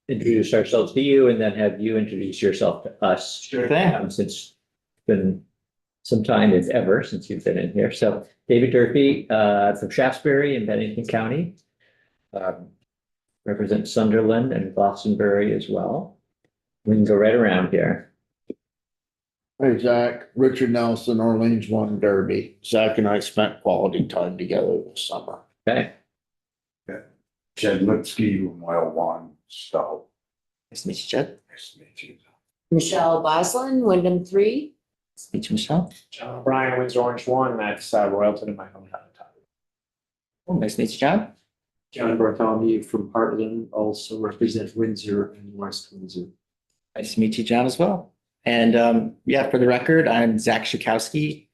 introduce ourselves to you and then have you introduce yourself to us. Sure thing. Since it's been some time, if ever, since you've been in here. So David Durfee, from Shaftesbury in Bennington County. Represent Sunderland and Glastonbury as well. We can go right around here. Hey, Zach, Richard Nelson, Orleans One Derby. Zach and I spent quality time together this summer. Okay, Jed Lipsky, Mile One, Stowe. Nice to meet you, Jed. Nice to meet you. Michelle Boslin, Wyndham 3. Nice to meet you, Michelle. John O'Brien, Windsor Orange One, that's Royalton in my hometown. Oh, nice to meet you, John. John Bartholomew from Heartland, also represent Windsor and West Windsor. Nice to meet you, John, as well. And yeah, for the record, I'm Zach Schakowsky.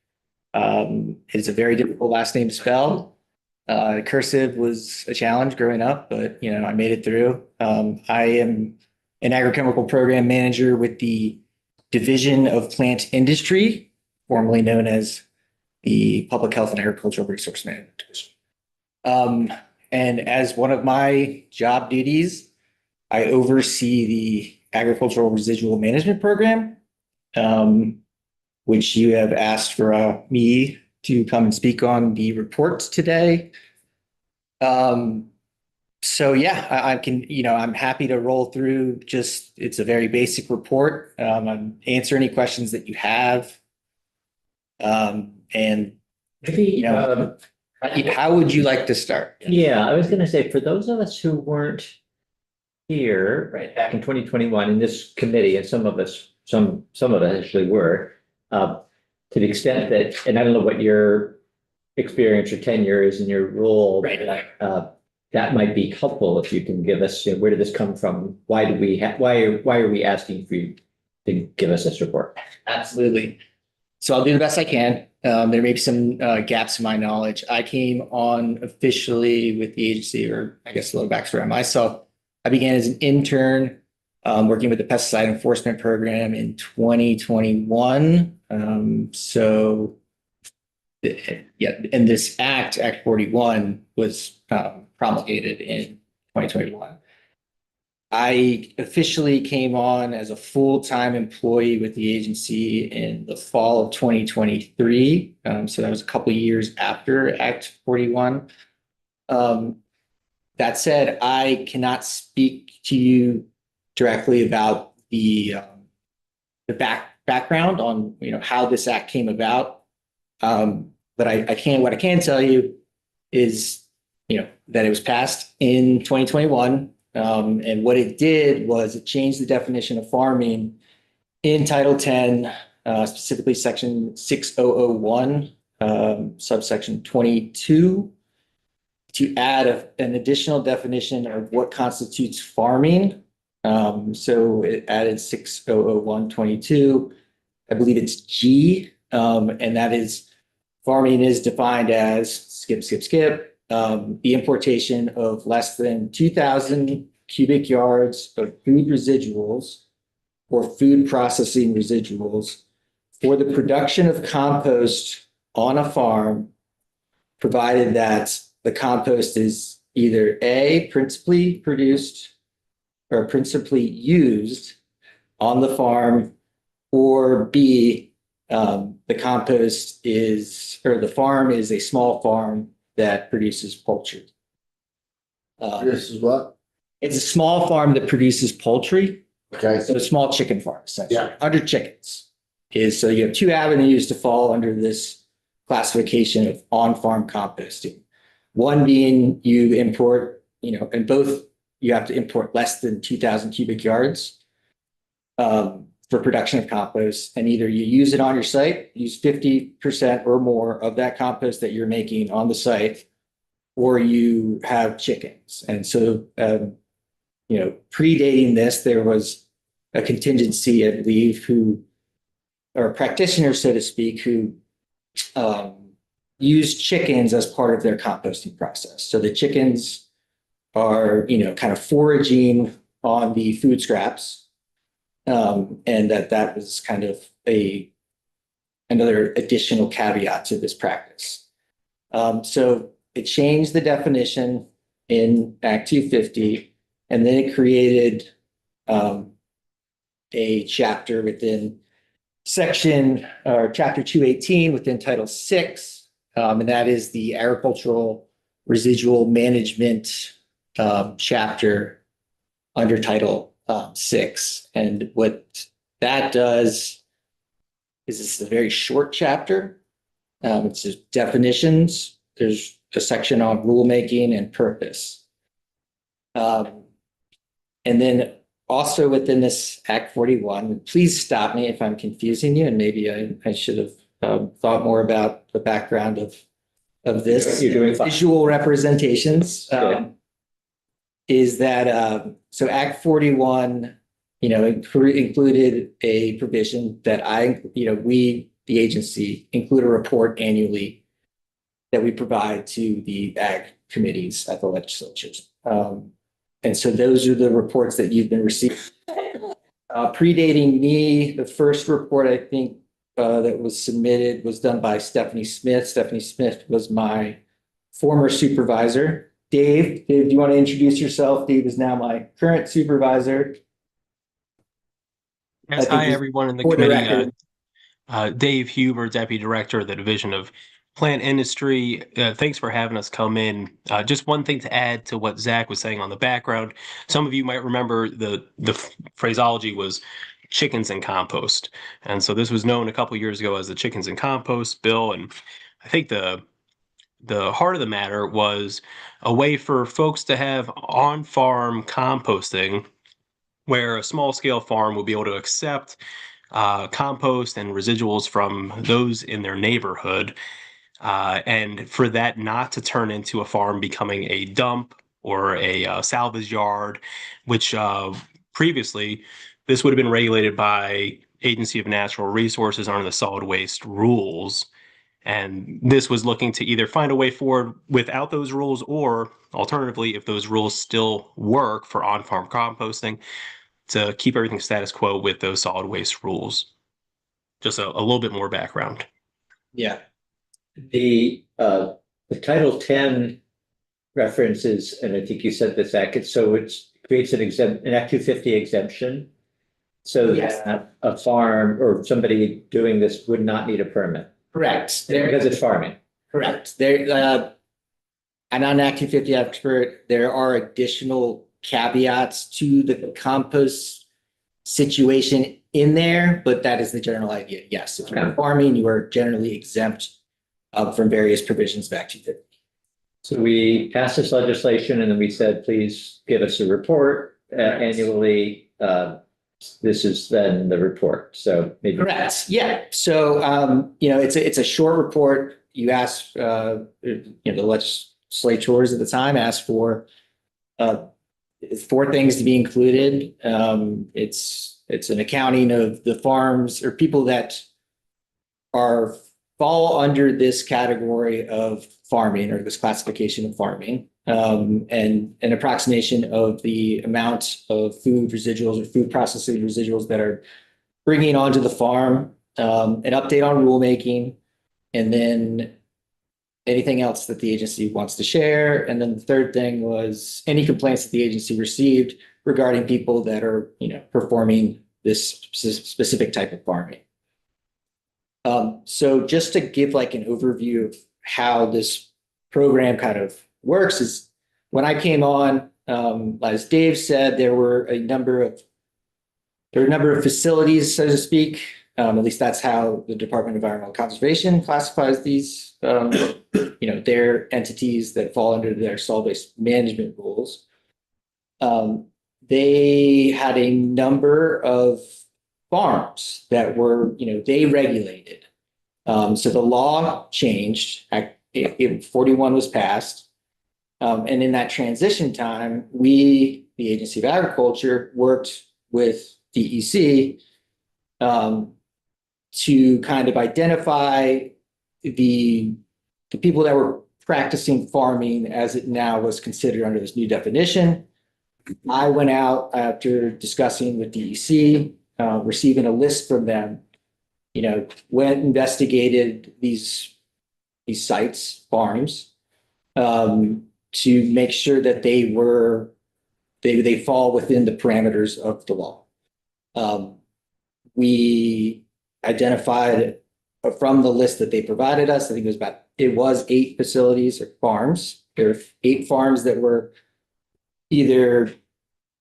It's a very difficult last name to spell. Cursive was a challenge growing up, but I made it through. I am an agrochemical program manager with the Division of Plant Industry, formerly known as the Public Health and Agricultural Resource Management Division. And as one of my job duties, I oversee the Agricultural Residual Management Program, which you have asked for me to come and speak on the report today. So yeah, I can, I'm happy to roll through it's a very basic report. Answer any questions that you have. And maybe, how would you like to start? yeah, I was gonna say, for those of us who weren't here, right, back in 2021 in this committee, and some of us actually were, to the extent that, and I don't know what your experience or tenure is in your role. Right. That might be helpful if you can give us, where did this come from? Why are we asking for you to give us this report? Absolutely. So I'll do the best I can. There may be some gaps in my knowledge. I came on officially with the agency, or I guess a little backstory on myself. I began as an intern working with the pesticide enforcement program in 2021. And this Act 41, was promulgated in 2021. I officially came on as a full-time employee with the agency in the fall of 2023. So that was a couple of years after Act 41. That said, I cannot speak to you directly about the background on how this act came about. But what I can tell you is that it was passed in 2021. And what it did was it changed the definition of farming in Title 10, specifically Section 6001, subsection 22, to add an additional definition of what constitutes farming. So it added 600122. I believe it's G, and that is farming is defined as the importation of less than 2,000 cubic yards of food residuals or food processing residuals for the production of compost on a farm, provided that the compost is either A, principally produced or principally used on the farm, or B, the compost the farm is a small farm that produces poultry. This is what? It's a small farm that produces poultry. Okay. So a small chicken farm, essentially, Yeah. 100 chickens. So you have two avenues to fall under this classification of on-farm composting. One being you import, and both you have to import less than 2,000 cubic yards for production of compost, and either you use it on your site, use 50% or more of that compost that you're making on the site, or you have chickens. And so, predating this, there was a contingency, I believe, or a practitioner, so to speak, who used chickens as part of their composting process. So the chickens are, kind of foraging on the food scraps. And that was kind of another additional caveat to this practice. So it changed the definition in Act 250, and then it created a chapter within section or chapter 218 within Title VI, and that is the agricultural residual management chapter under Title VI. And what that does is it's a very short chapter. It's just definitions. There's a section on rulemaking and purpose. And then also within this Act 41, please stop me if I'm confusing you, and maybe I should have thought more about the background of this. You're doing fine. Visual representations. Good. Is that, so Act 41, included a provision that we, the agency, include a report annually that we provide to the ag committees at the legislatures. And so those are the reports that you've been receiving. Predating me, the first report I think that was submitted was done by Stephanie Smith. Stephanie Smith was my former supervisor. Dave, do you want to introduce yourself? Dave is now my current supervisor. Yes, I think hi, he's everyone in the for the committee. record. Dave Huber, Deputy Director of the Division of Plant Industry. Thanks for having us come in. Just one thing to add to what Zach was saying on the background. Some of you might remember the phraseology was chickens and compost. And so this was known a couple years ago as the chickens and compost bill. And I think the heart of the matter was a way for folks to have on-farm composting where a small-scale farm will be able to accept compost and residuals from those in their neighborhood, and for that not to turn into a farm becoming a dump or a salvage yard, which previously this would have been regulated by Agency of Natural Resources under the solid waste rules. And this was looking to either find a way forward without those rules, or alternatively, if those rules still work for on-farm composting, to keep everything status quo with those solid waste rules. Just a little bit more background. Yeah. The Title 10 references, and I think you said this, Zach, so it creates an Act 250 exemption. So Yes. that a farm or somebody doing this would not need a permit Correct. because it's farming. Correct. I'm not an Act 250 expert. There are additional caveats to the compost situation in there, but that is the general idea. Yes, if you're farming, you are generally exempt from various provisions of Act 250. So we passed this legislation and then we said, please give us a report annually. This is then the report. So maybe. Correct. Yeah. So, it's a short report. You asked, the legislators at the time asked for 4 things to be included. It's an accounting of the farms or people that fall under this category of farming or this classification of farming, and an approximation of the amount of food residuals or food processing residuals that are bringing onto the farm, an update on rulemaking, and then anything else that the agency wants to share. And then the third thing was any complaints that the agency received regarding people that are, performing this specific type of farming. So just to give like an overview of how this program kind of works is when I came on, as Dave said, there were a number of facilities, so to speak. At least that's how the Department of Environmental Conservation classifies these, their entities that fall under their solid waste management rules. They had a number of farms that were, they regulated. So the law changed, Act 41 was passed. And in that transition time, we, the Agency of Agriculture, worked with DEC to kind of identify the people that were practicing farming as it now was considered under this new definition. I went out after discussing with DEC, receiving a list from them, went investigated these sites, farms, to make sure that they were they fall within the parameters of the law. We identified from the list that they provided us, I think it was 8 facilities or farms. There were 8 farms that were either,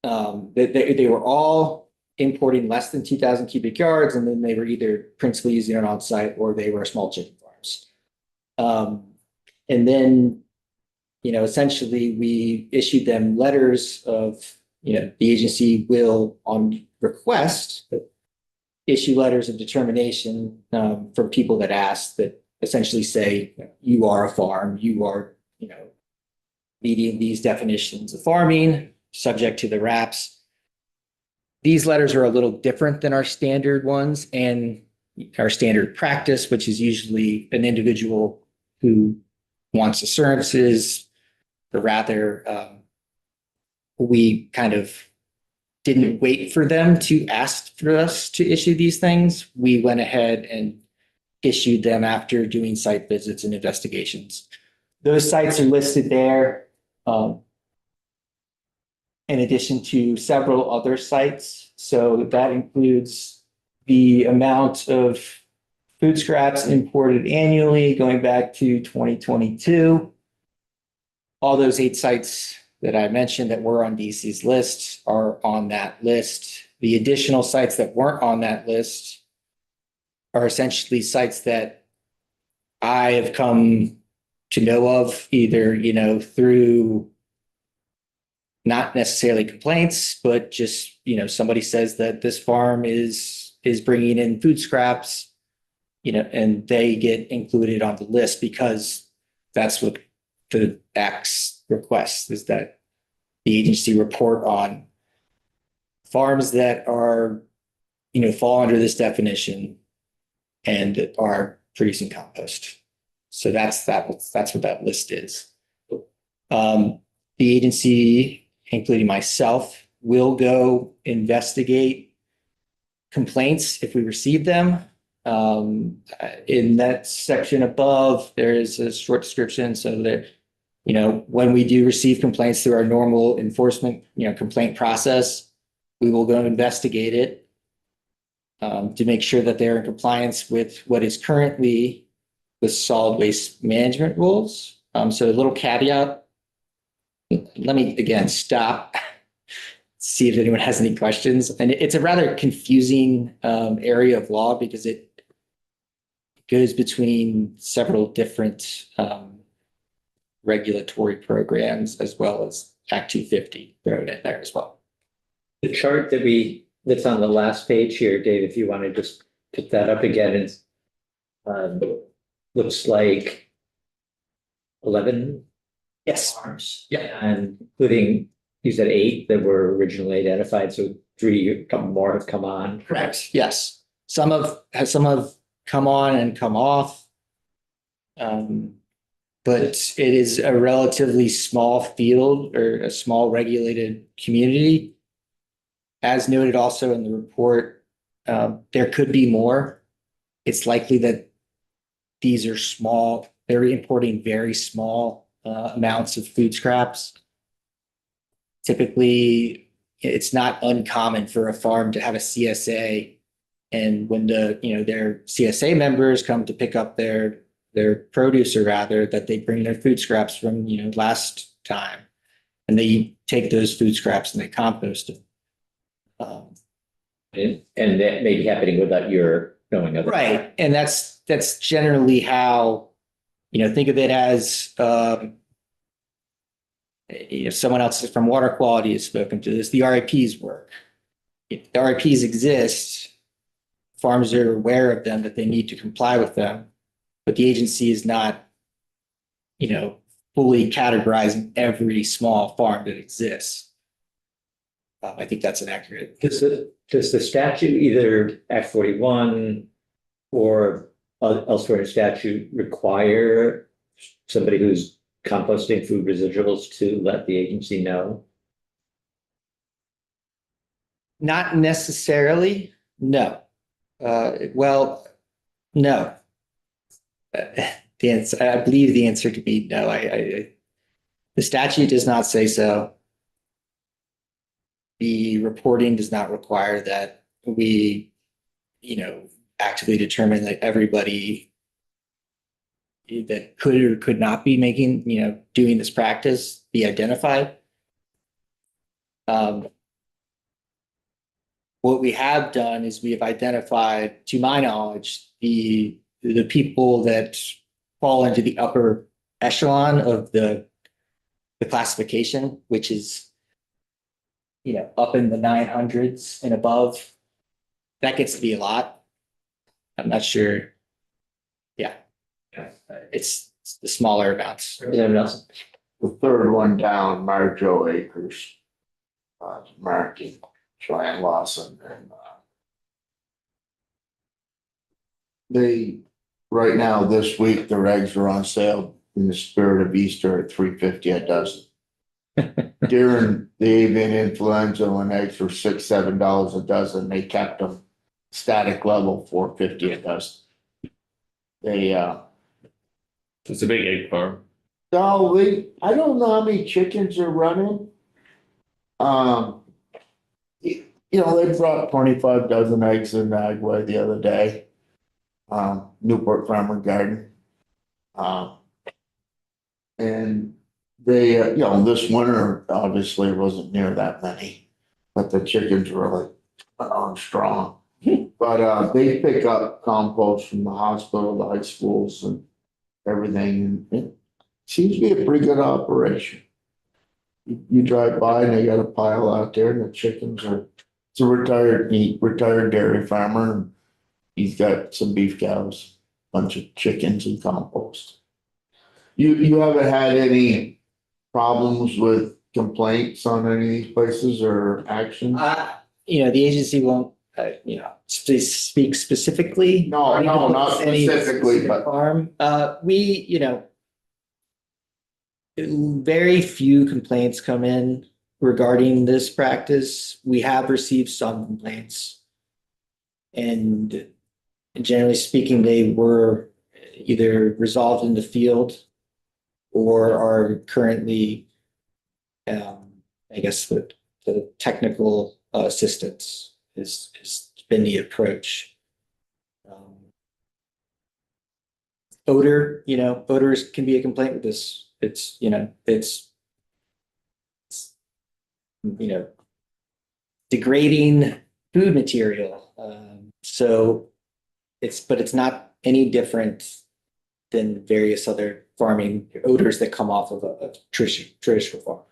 they were all importing less than 2,000 cubic yards, and then they were either principally using it on site or they were small chicken farms. And then, essentially we issued them letters of, the agency will on request issue letters of determination from people that ask, that essentially say, you are a farm, you are, meeting these definitions of farming, subject to the RAPs. These letters are a little different than our standard ones and our standard practice, which is usually an individual who wants assurances, or rather, we kind of didn't wait for them to ask for us to issue these things. We went ahead and issued them after doing site visits and investigations. Those sites are listed there, in addition to several other sites. So that includes the amount of food scraps imported annually going back to 2022. All those 8 sites that I mentioned that were on DC's list are on that list. The additional sites that weren't on that list are essentially sites that I have come to know of either, through not necessarily complaints, but just, somebody says that this farm is bringing in food scraps, and they get included on the list because that's what the Act's request is, that the agency report on farms that are, fall under this definition and are producing compost. So that's what that list is. The agency, including myself, will go investigate complaints if we receive them. In that section above, there is a short description so that, when we do receive complaints through our normal enforcement, complaint process, we will go investigate it to make sure that they're in compliance with what is currently the solid waste management rules. So a little caveat. Let me again stop, see if anyone has any questions. And it's a rather confusing area of law because it goes between several different regulatory programs as well as Act 250 thrown in there as well. The chart that's on the last page here, Dave, if you want to just pick that up again, it's looks like 11 farms. Yeah. And including, you said 8 that were originally identified, so 3, a couple more have come on. Correct. Yes. Some have come on and come off. But it is a relatively small field or a small regulated community. As noted also in the report, there could be more. It's likely that these are small, they're importing very small amounts of food scraps. Typically, it's not uncommon for a farm to have a CSA, and when their CSA members come to pick up their produce, or rather that they bring their food scraps from last time, and they take those food scraps and they compost them. And that may be happening without your knowing of it. Right, and that's generally how, think of it as someone else from water quality has spoken to this. The RIPs work. If the RIPs exist, farms are aware of them, that they need to comply with them, but the agency is not, fully categorizing every small farm that exists. I think that's inaccurate. Does the statute, either Act 41 or elsewhere in statute, require somebody who's composting food residuals to let the agency know? Not necessarily, no. Well, no. The answer, I believe the answer could be no. The statute does not say so. the reporting does not require that we, actively determine that everybody that could or could not be making, doing this practice be identified. What we have done is we have identified, to my knowledge, the people that fall into the upper echelon of the classification, which is, up in the 900s and above. That gets to be a lot. I'm not sure. Yeah. It's the smaller amounts. Representative Nelson. The third one down, Marjo Acres. Marky, Joanne Lawson and they, right now, this week, their eggs are on sale in the spirit of Easter at $3.50 a dozen. During the avian influenza, when eggs were $6-7 a dozen, they kept them static level $4.50 a dozen. They It's a big egg farm. no, I don't know how many chickens are running. They brought 25 dozen eggs in Agway the other day. Newport Farm and Garden. And they, this winter, obviously wasn't near that many, but the chickens were like strong. But they pick up compost from the hospital, the high schools and everything. It seems to be a pretty good operation. You drive by and they got a pile out there and the chickens are, it's a retired dairy farmer. And he's got some beef cows, bunch of chickens and compost. You haven't had any problems with complaints on any of these places or actions? The agency won't, speak specifically. No, not Any specifically, specific but farm. Very few complaints come in regarding this practice. We have received some complaints. And generally speaking, they were either resolved in the field or are currently, I guess, the technical assistance has been the approach. Odors can be a complaint with this. It's degrading food material. But it's not any different than various other farming odors that come off of a traditional farm.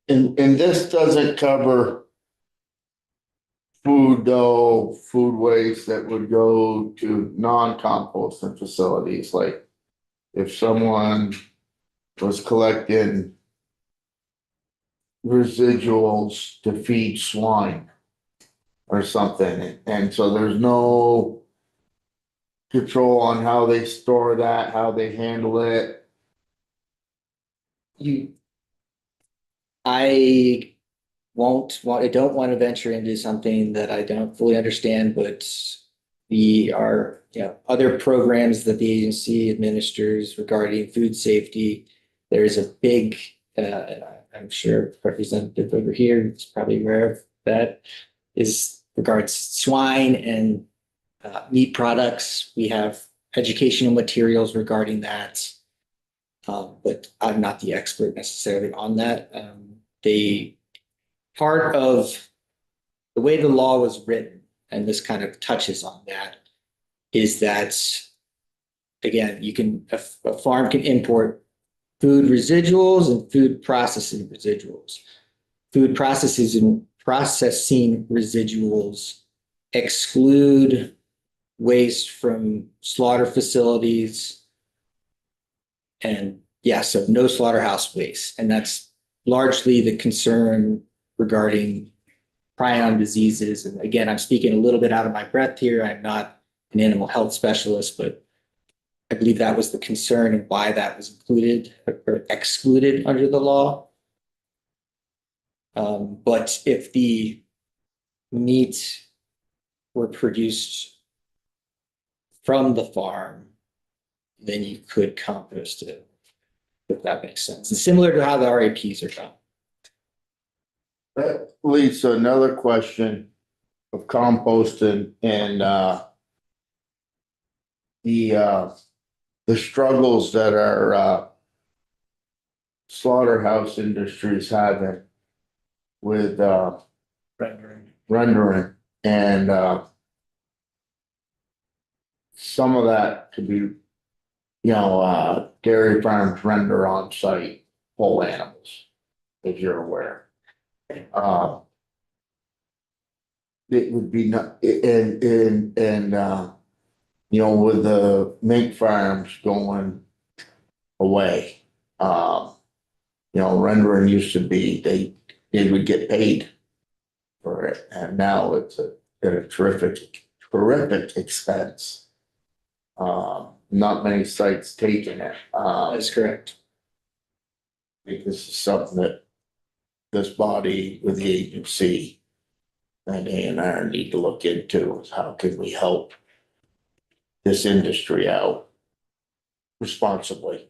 and this doesn't cover food waste that would go to non-composting facilities, like if someone was collecting residuals to feed swine or something, and so there's no control on how they store that, how they handle it. I don't want to venture into something that I don't fully understand, but other programs that the agency administers regarding food safety. There is a big, I'm sure Representative over here is probably aware of that, is regards swine and meat products. We have educational materials regarding that. But I'm not the expert necessarily on that. Part of the way the law was written, and this kind of touches on that, is that, again, a farm can import food residuals and food processing residuals. Food processing residuals exclude waste from slaughter facilities and so no slaughterhouse waste. And that's largely the concern regarding prion diseases. And again, I'm speaking a little bit out of my breath here. I'm not an animal health specialist, but I believe that was the concern and why that was included or excluded under the law. But if the meat were produced from the farm, then you could compost it, if that makes sense. It's similar to how the RAPs are done. That leads to another question of composting and, the struggles that our, slaughterhouse industry is having with, rendering and, some of that could be, dairy farms render on site whole animals, if you're aware. It would be not, with the mink farms going away, rendering used to be, they would get paid for it, and now it's at a terrific expense. Not many sites taking it. That's correct. I think this is something that this body with the agency and A&R need to look into, is how can we help this industry out responsibly?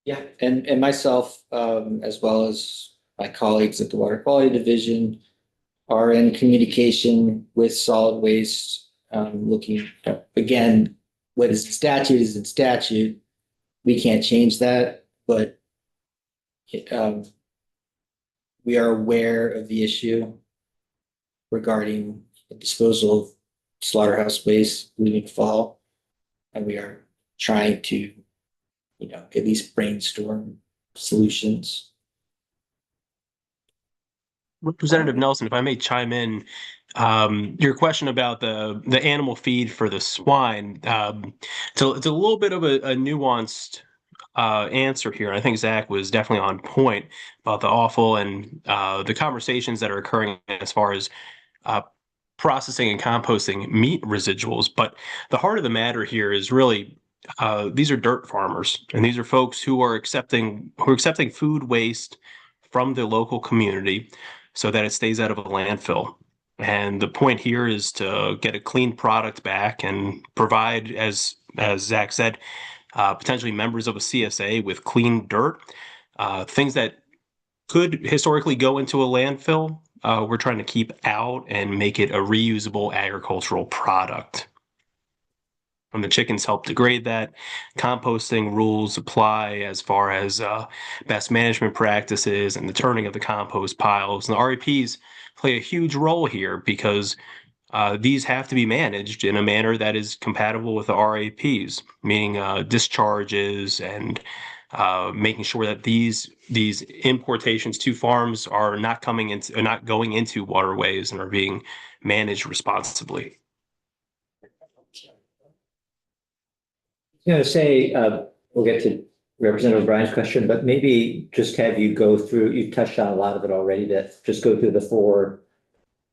Yeah, and myself, as well as my colleagues at the Water Quality Division are in communication with solid waste, looking, again, what is in statute is in statute. We can't change that, but we are aware of the issue regarding the disposal of slaughterhouse waste leaving fall. And we are trying to, at least brainstorm solutions. Representative Nelson, if I may chime in, your question about the animal feed for the swine, it's a little bit of a nuanced answer here. I think Zach was definitely on point about the offal and the conversations that are occurring as far as processing and composting meat residuals. But the heart of the matter here is really these are dirt farmers, and these are folks who are accepting food waste from the local community so that it stays out of a landfill. And the point here is to get a clean product back and provide, as Zach said, potentially members of a CSA with clean dirt, things that could historically go into a landfill. We're trying to keep out and make it a reusable agricultural product. And the chickens help degrade that. Composting rules apply as far as best management practices and the turning of the compost piles. And the REPs play a huge role here because these have to be managed in a manner that is compatible with the RAPs, meaning discharges and making sure that these importations to farms are not going into waterways and are being managed responsibly. Say, we'll get to Representative O'Brien's question, but maybe just have you go through, you touched on a lot of it already, that just go through the 4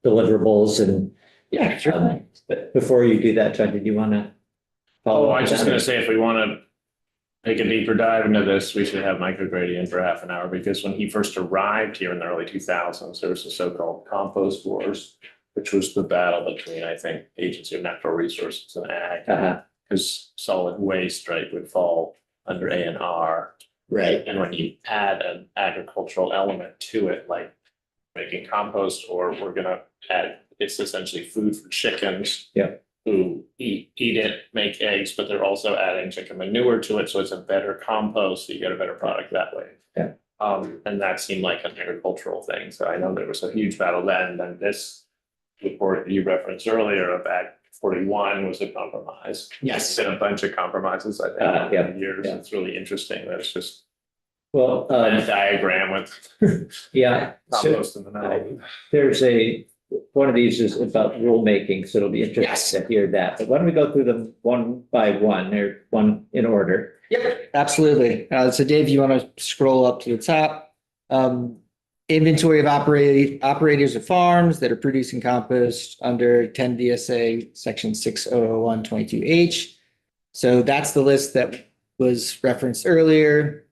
deliverables and. Yeah, sure. But before you do that, John, did you want to? I was just gonna say, if we want to take a deeper dive into this, we should have Mike O'Grady in for half an hour, because when he first arrived here in the early 2000s, there was the so-called compost wars, which was the battle between, I think, Agency of Natural Resources and Ag. Because solid waste, right, would fall under A&R. Right. And when you add an agricultural element to it, like making compost, or we're gonna add, it's essentially food for chickens. Yeah. Who eat it, make eggs, but they're also adding chicken manure to it, so it's a better compost, so you get a better product that way. Yeah. And that seemed like an agricultural thing, so I know there was a huge battle then, and this report you referenced earlier of Act 41 was a compromise. Yes. It's been a bunch of compromises, I think, over the years. Yeah. It's really interesting that it's just Well, a diagram with yeah, so compost in the middle. there's one of these is about rulemaking, so it'll be interesting to hear that. But why don't we go through them one by one, or one in order? Yep, absolutely. So Dave, you want to scroll up to the top? Inventory of operators of farms that are producing compost under 10 VSA section 600122H. So that's the list that was referenced earlier.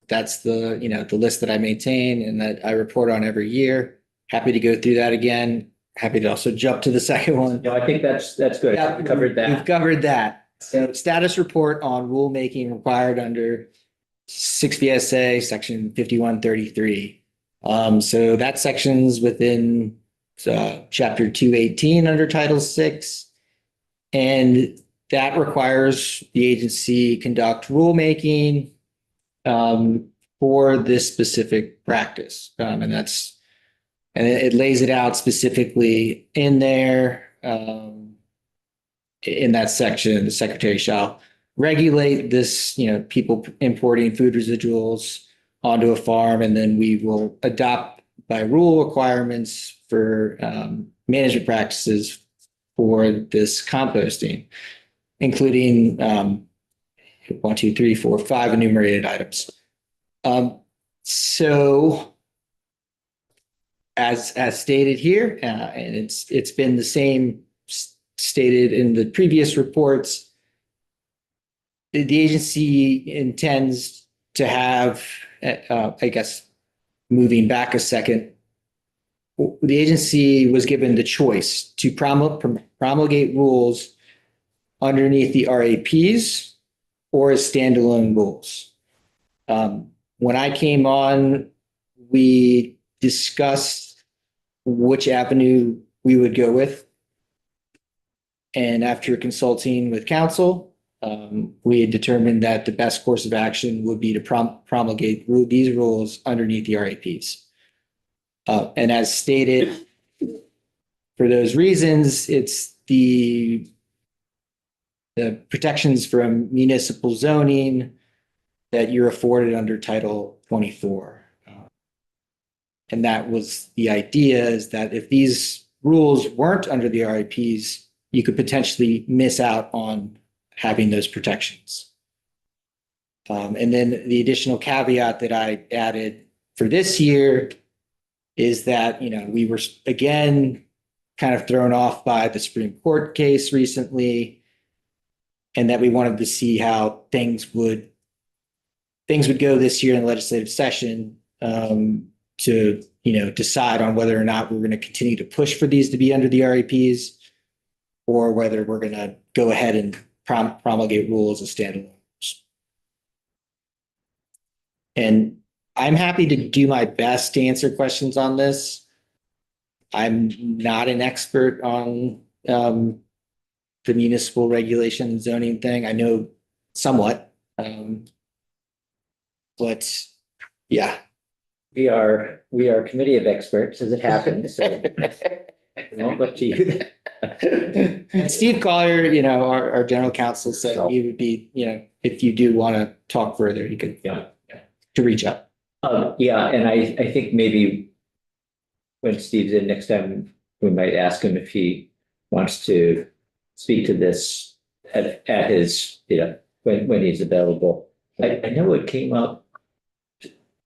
That's the list that I maintain and that I report on every year. Happy to go through that again. Happy to also jump to the second one. No, I think that's good. Yeah, We covered that. We've covered that. So status report on rulemaking required under 6 VSA, section 5133. So that section's within chapter 218 under Title 6. And that requires the agency conduct rulemaking for this specific practice. And it lays it out specifically in there. In that section, the secretary shall regulate this, people importing food residuals onto a farm, and then we will adopt by rule requirements for management practices for this composting, including 1, 2, 3, 4, 5 enumerated items. So as stated here, and it's been the same stated in the previous reports, the agency intends to have, I guess, moving back a second, the agency was given the choice to promulgate rules underneath the RAPs or as standalone rules. When I came on, we discussed which avenue we would go with. And after consulting with counsel, we had determined that the best course of action would be to promulgate these rules underneath the RAPs. And as stated, for those reasons, it's the protections from municipal zoning that you're afforded under Title 24. And that was the idea, is that if these rules weren't under the RAPs, you could potentially miss out on having those protections. And then the additional caveat that I added for this year is that, we were again kind of thrown off by the Supreme Court case recently, and that we wanted to see how things would go this year in the legislative session to, decide on whether or not we're going to continue to push for these to be under the RAPs, or whether we're going to go ahead and promulgate rules as standalone. And I'm happy to do my best to answer questions on this. I'm not an expert on the municipal regulation and zoning thing. I know somewhat, but yeah. We are a committee of experts as it happens, so we won't look to you. And Steve Collier, our general counsel, said he would be, if you do want to talk further, you could, to reach out. Yeah, and I think maybe when Steve's in next time, we might ask him if he wants to speak to this at his, when he's available. I know it came up,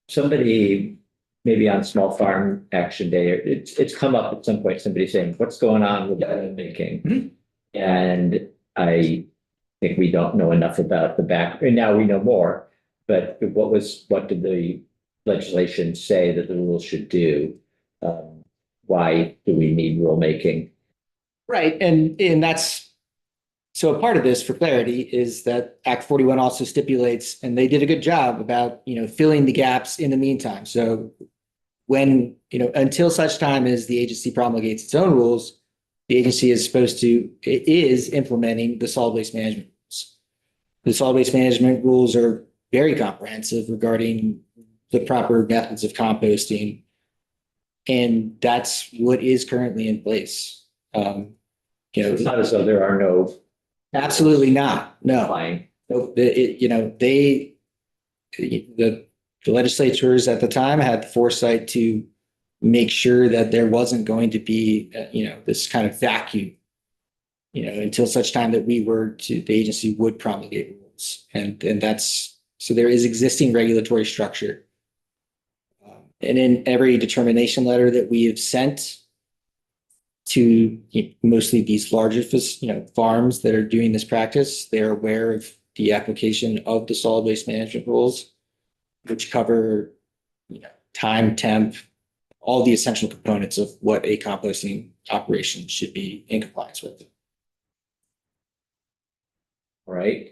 somebody maybe on Small Farm Action Day, it's come up at some point, somebody saying, what's going on with the making? Mm-hmm. And I think we don't know enough about the back, and now we know more, but what did the legislation say that the rules should do? Why do we need rulemaking? Right, and that's, so a part of this, for clarity, is that Act 41 also stipulates, and they did a good job about, filling the gaps in the meantime. So when, until such time as the agency promulgates its own rules, the agency is implementing the solid waste management rules. The solid waste management rules are very comprehensive regarding the proper methods of composting. And that's what is currently in place. It's not as though there are no. Absolutely not. No. Applying. Nope. The legislatures at the time had the foresight to make sure that there wasn't going to be, this kind of vacuum, until such time that the agency would promulgate rules. And that's, so there is existing regulatory structure. And in every determination letter that we have sent to mostly these larger, farms that are doing this practice, they're aware of the application of the solid waste management rules, which cover, time, temp, all the essential components of what a composting operation should be in compliance with. All right.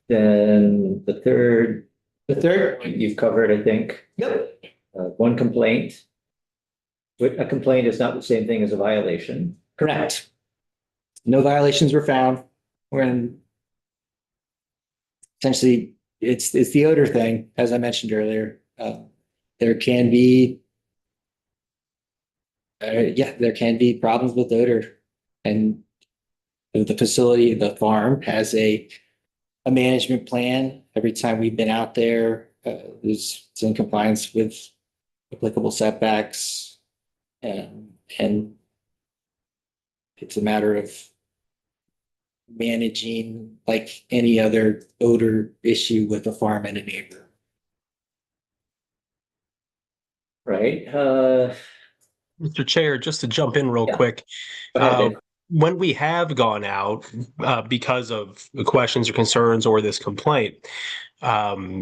Then the third The third, you've covered, I think, yep, one complaint. But a complaint is not the same thing as a violation. correct. No violations were found. When essentially it's the odor thing, as I mentioned earlier. There can be there can be problems with odor, and the facility, the farm has a management plan. Every time we've been out there, it's in compliance with applicable setbacks, and it's a matter of managing like any other odor issue with a farm and a neighbor. Right, Mr. Chair, just to jump in real Yeah. quick. go ahead, Uh, Dave. when we have gone out because of the questions or concerns or this complaint,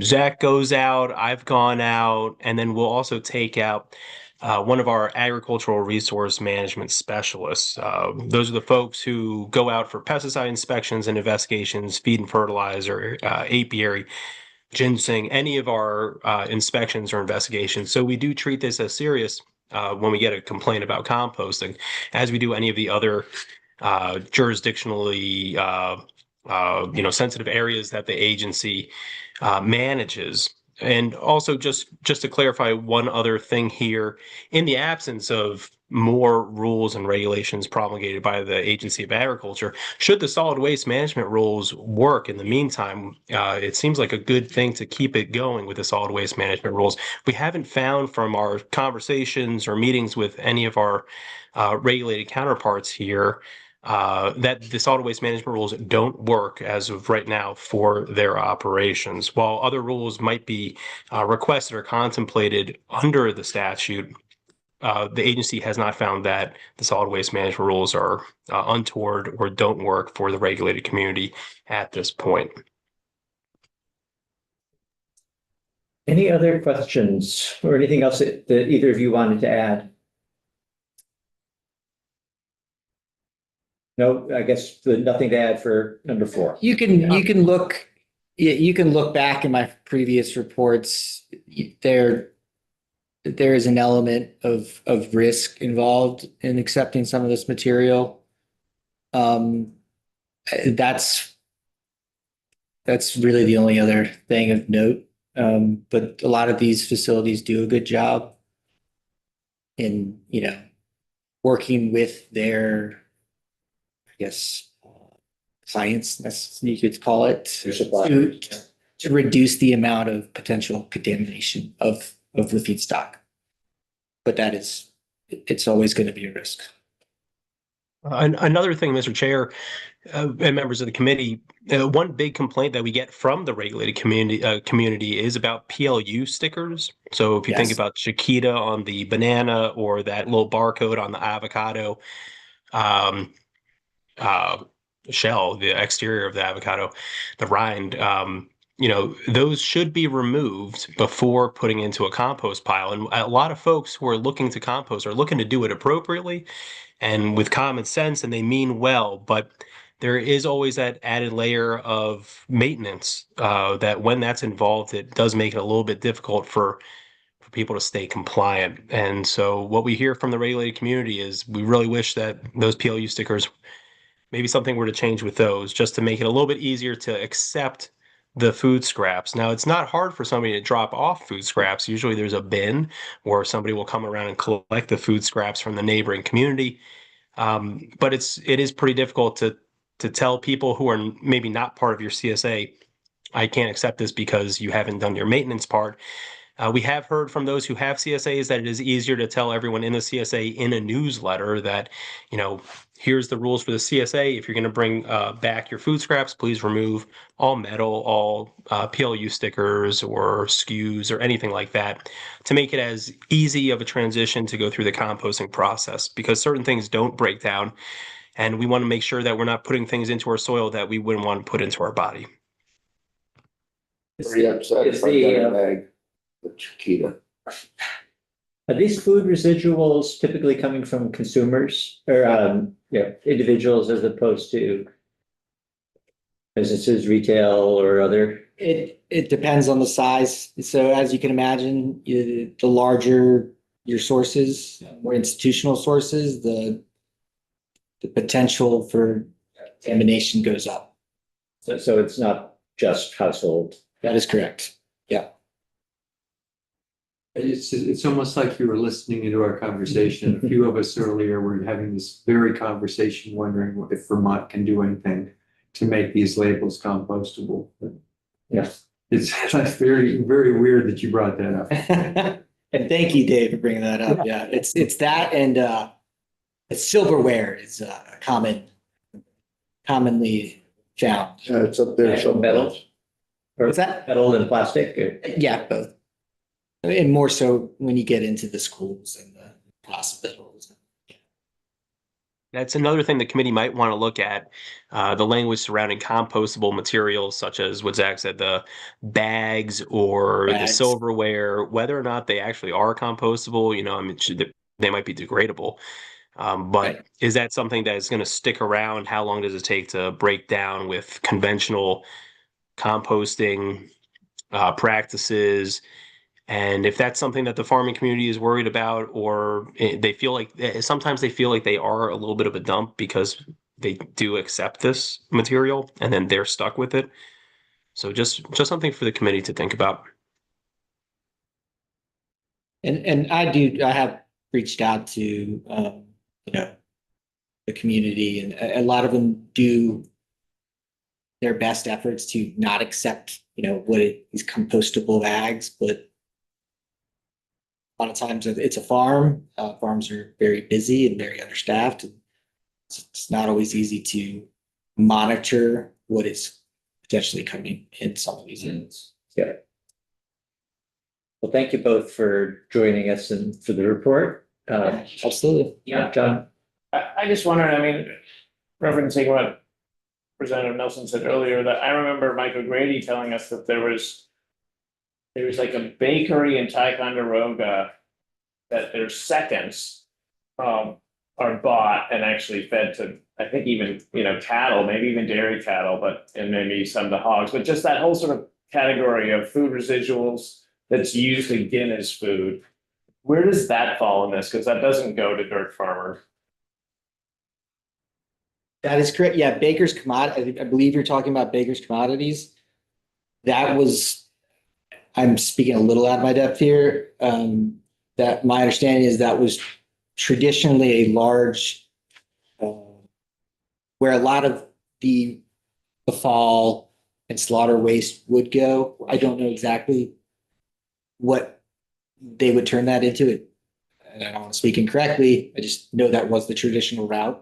Zach goes out, I've gone out, and then we'll also take out one of our agricultural resource management specialists. Those are the folks who go out for pesticide inspections and investigations, feed and fertilizer, apiary, ginseng, any of our inspections or investigations. So we do treat this as serious when we get a complaint about composting, as we do any of the other jurisdictionally sensitive areas that the agency manages. And also, just to clarify one other thing here, in the absence of more rules and regulations promulgated by the Agency of Agriculture, should the solid waste management rules work in the meantime, it seems like a good thing to keep it going with the solid waste management rules. We haven't found from our conversations or meetings with any of our regulated counterparts here that the solid waste management rules don't work as of right now for their operations. While other rules might be requested or contemplated under the statute, the agency has not found that the solid waste management rules are untoward or don't work for the regulated community at this point. Any other questions or anything else that either of you wanted to add? No, I guess nothing to add for number 4. You can look back in my previous reports. There is an element of risk involved in accepting some of this material. That's really the only other thing of note. But a lot of these facilities do a good job in, working with their, I guess, clients, as you could call it, to reduce the amount of potential contamination of the feedstock. But it's always going to be a risk. Another thing, Mr. Chair, and members of the committee, one big complaint that we get from the regulated community is about PLU stickers. So if you think Yes. about Chiquita on the banana or that little barcode on the avocado shell, the exterior of the avocado, the rind, those should be removed before putting into a compost pile. And a lot of folks who are looking to compost are looking to do it appropriately and with common sense, and they mean well, but there is always that added layer of maintenance that when that's involved, it does make it a little bit difficult for people to stay compliant. And so what we hear from the regulated community is we really wish that those PLU stickers, maybe something were to change with those just to make it a little bit easier to accept the food scraps. Now, it's not hard for somebody to drop off food scraps. Usually there's a bin where somebody will come around and collect the food scraps from the neighboring community. But it is pretty difficult to tell people who are maybe not part of your CSA, I can't accept this because you haven't done your maintenance part. We have heard from those who have CSAs that it is easier to tell everyone in the CSA in a newsletter that, here's the rules for the CSA. If you're going to bring back your food scraps, please remove all metal, all PLU stickers or SKUs or anything like that to make it as easy of a transition to go through the composting process, because certain things don't break down. And we want to make sure that we're not putting things into our soil that we wouldn't want to put into our body. Pretty upset Is if I the, get a bag with Chiquita. Are these food residuals typically coming from consumers or individuals as opposed to businesses, retail, or other? It depends on the size. So as you can imagine, the larger your sources, more institutional sources, the potential for contamination goes up. So it's not just household. That is correct. Yeah. It's almost like you were listening into our conversation. A few of us earlier were having this very conversation, wondering if Vermont can do anything to make these labels compostable. Yes. It's very, very weird that you brought that up. And thank you, Dave, for bringing that up. Yeah, it's that and it's silverware is commonly found. Yeah, it's up there. Actual metal? Or What's that? metal and plastic? Or- Yeah, both. And more so when you get into the schools and the hospitals. That's another thing the committee might want to look at, the language surrounding compostable materials, such as what Zach said, the bags or the Bags. silverware, whether or not they actually are compostable. I mean, they might be degradable. But Right. is that something that is going to stick around? How long does it take to break down with conventional composting practices? And if that's something that the farming community is worried about, or they feel like sometimes they feel like they are a little bit of a dump because they do accept this material and then they're stuck with it. So just something for the committee to think about. And I have reached out to, the community and a lot of them do their best efforts to not accept, these compostable bags, but a lot of times it's a farm. Farms are very busy and very understaffed. And it's not always easy to monitor what is potentially coming in some of these areas. Yeah. Well, thank you both for joining us and for the report. Absolutely. Yeah, John. I just wondered, I mean, referencing what Representative Nelson said earlier, that I remember Mike O'Grady telling us that there was like a bakery in Ticonderoga that their seconds are bought and actually fed to, I think even, cattle, maybe even dairy cattle, and maybe some of the hogs, but just that whole sort of category of food residuals that's used again as food. Where does that fall in this? Because that doesn't go to dirt farmer. That is correct. Yeah, Baker's commodity, I believe you're talking about Baker's commodities. That was, I'm speaking a little out of my depth here. That my understanding is that was traditionally a large, where a lot of the fall and slaughter waste would go. I don't know exactly what they would turn that into. It, and I don't want to speak incorrectly. I just know that was the traditional route.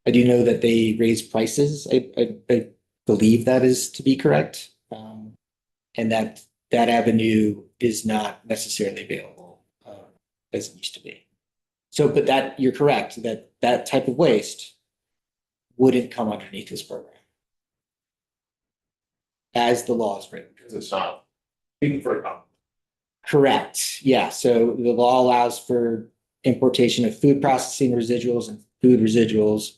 I do know that they raised prices. I believe that is to be correct. And that avenue is not necessarily available as it used to be. So, but that you're correct, that type of waste wouldn't come underneath this program as the law is written. Because it's not even for a Correct. Yeah. So the law allows for importation of food processing residuals and food residuals.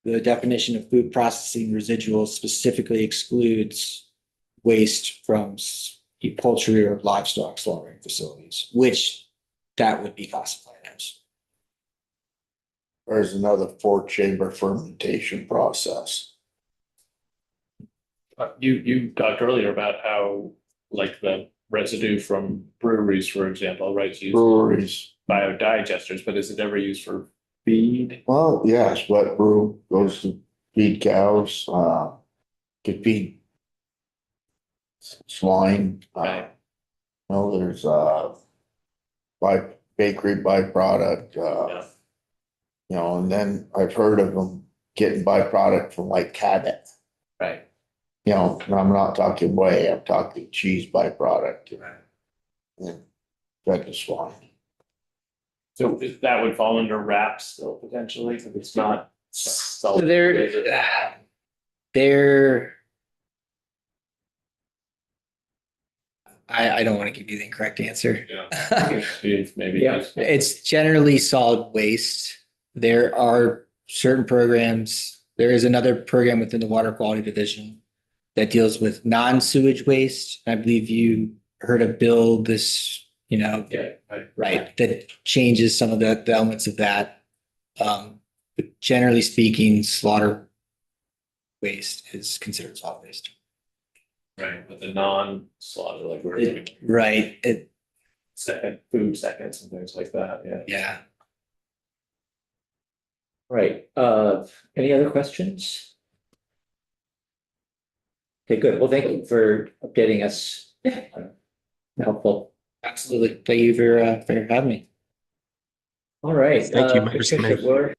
The definition of food processing residuals specifically excludes waste from poultry or livestock slaughtering facilities, which that would be classified as. There's another 4-chamber fermentation process. You talked earlier about how, like, the residue from breweries, for example, right? Used Breweries, biodigesters, but is it ever used for feed? well, yes, wet brew goes to feed cows, could feed swine. Right. There's bakery byproduct, Yeah. and then I've heard of them getting byproduct from like Cabot. Right. And I'm not talking whey, I'm talking cheese byproduct. And fed to swine. So that would fall under wraps still potentially, if it's not. So they're I don't want to give you the incorrect answer. Yeah. Maybe. Yeah. It's generally solid waste. There are certain programs. There is another program within the Water Quality Division that deals with non-sewage waste. I believe you heard a bill this, Yeah. right, that changes some of the elements of that. But generally speaking, slaughter waste is considered solid waste. Right, but the non-slaughter, like we're doing Right, second, food seconds and things like that, yeah. yeah. Right, any other questions? Okay, good. Well, thank you for updating us. Helpful. Absolutely. Thank you for having me. All right. Thank you, members of the Patricia, committee.